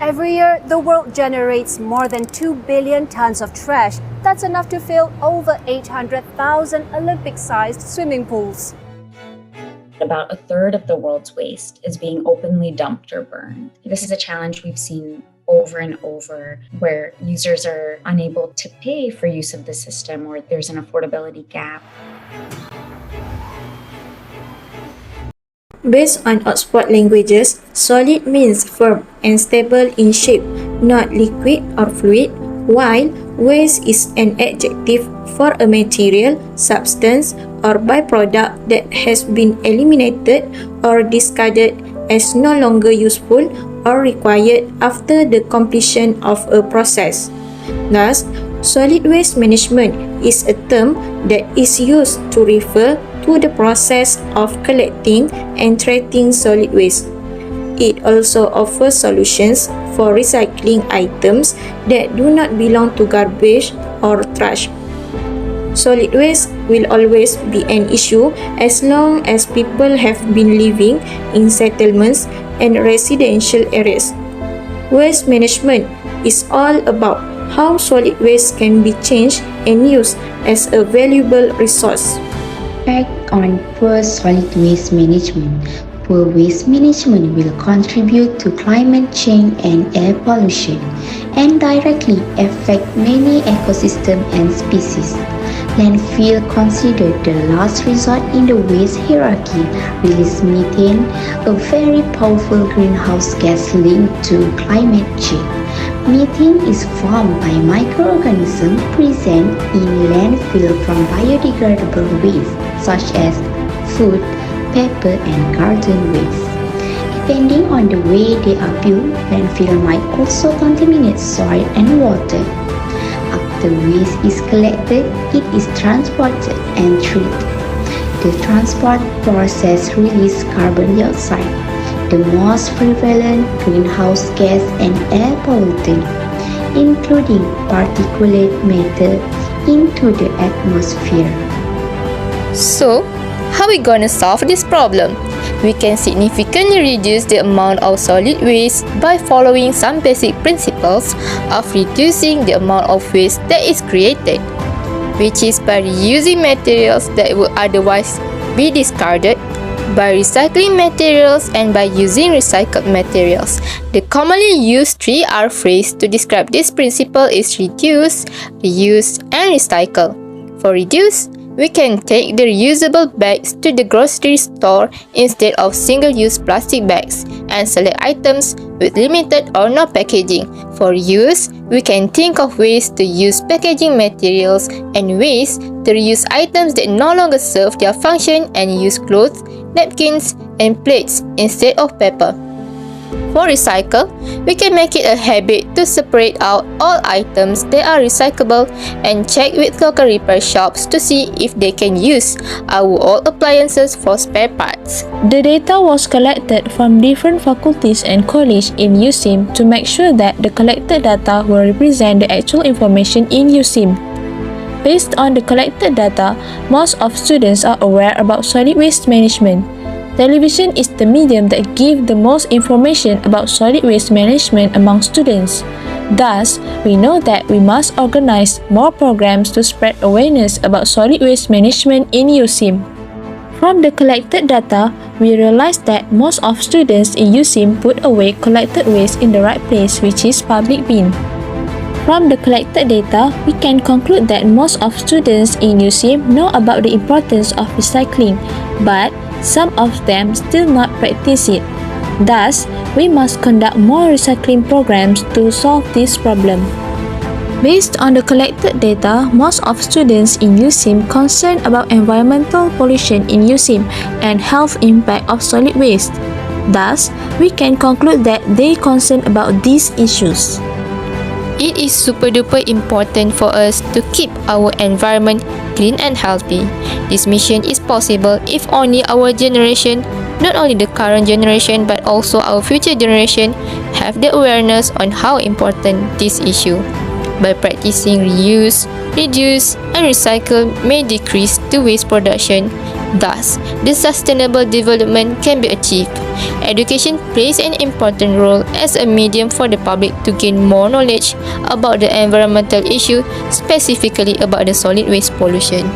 Every year, the world generates more than 2 billion tons of trash. That's enough to fill over 800,000 Olympic-sized swimming pools. About a third of the world's waste is being openly dumped or burned. This is a challenge we've seen over and over, where users are unable to pay for use of the system, or there's an affordability gap. Based on Oxford Languages, solid means firm and stable in shape, not liquid or fluid, while waste is an adjective for a material, substance, or byproduct that has been eliminated or discarded as no longer useful or required after the completion of a process. Thus, solid waste management is a term that is used to refer to the process of collecting and treating solid waste. It also offers solutions for recycling items that do not belong to garbage or trash. Solid waste will always be an issue as long as people have been living in settlements and residential areas. Waste management is all about how solid waste can be changed and used as a valuable resource. Impact on poor solid waste management. Poor waste management will contribute to climate change and air pollution and directly affect many ecosystems and species. Landfill, considered the last resort in the waste hierarchy, release methane, a very powerful greenhouse gas linked to climate change. Methane is formed by microorganisms present in landfill from biodegradable waste such as food, paper, and garden waste. Depending on the way they are built, landfill might also contaminate soil and water. After waste is collected, it is transported and treated. The transport process releases carbon dioxide, the most prevalent greenhouse gas and air pollutant, including particulate matter, into the atmosphere. So, how are we gonna solve this problem? We can significantly reduce the amount of solid waste by following some basic principles of reducing the amount of waste that is created, which is by reusing materials that would otherwise be discarded, by recycling materials, and by using recycled materials. The commonly used 3R phrase to describe this principle is reduce, reuse, and recycle. For reduce, we can take the reusable bags to the grocery store instead of single-use plastic bags and select items with limited or no packaging. For reuse, we can think of ways to use packaging materials and ways to reuse items that no longer serve their function and use clothes, napkins, and plates instead of paper. For recycle, we can make it a habit to separate out all items that are recyclable and check with local repair shops to see if they can use our old appliances for spare parts. The data was collected from different faculties and colleges in USIM to make sure that the collected data will represent the actual information in USIM. Based on the collected data, most of students are aware about solid waste management. Television is the medium that gives the most information about solid waste management among students. Thus, we know that we must organize more programs to spread awareness about solid waste management in USIM. From the collected data, we realized that most of students in USIM put away collected waste in the right place, which is public bin. From the collected data, we can conclude that most of students in USIM know about the importance of recycling, but some of them still not practice it. Thus, we must conduct more recycling programs to solve this problem. Based on the collected data, most of students in USIM concerned about environmental pollution in USIM and health impact of solid waste. Thus, we can conclude that they concerned about these issues. It is super duper important for us to keep our environment clean and healthy. This mission is possible if only our generation, not only the current generation but also our future generation, have the awareness on how important this issue. By practicing reuse, reduce, and recycle may decrease the waste production Thus, this sustainable development can be achieved. Education plays an important role as a medium for the public to gain more knowledge about the environmental issue, specifically about the solid waste pollution.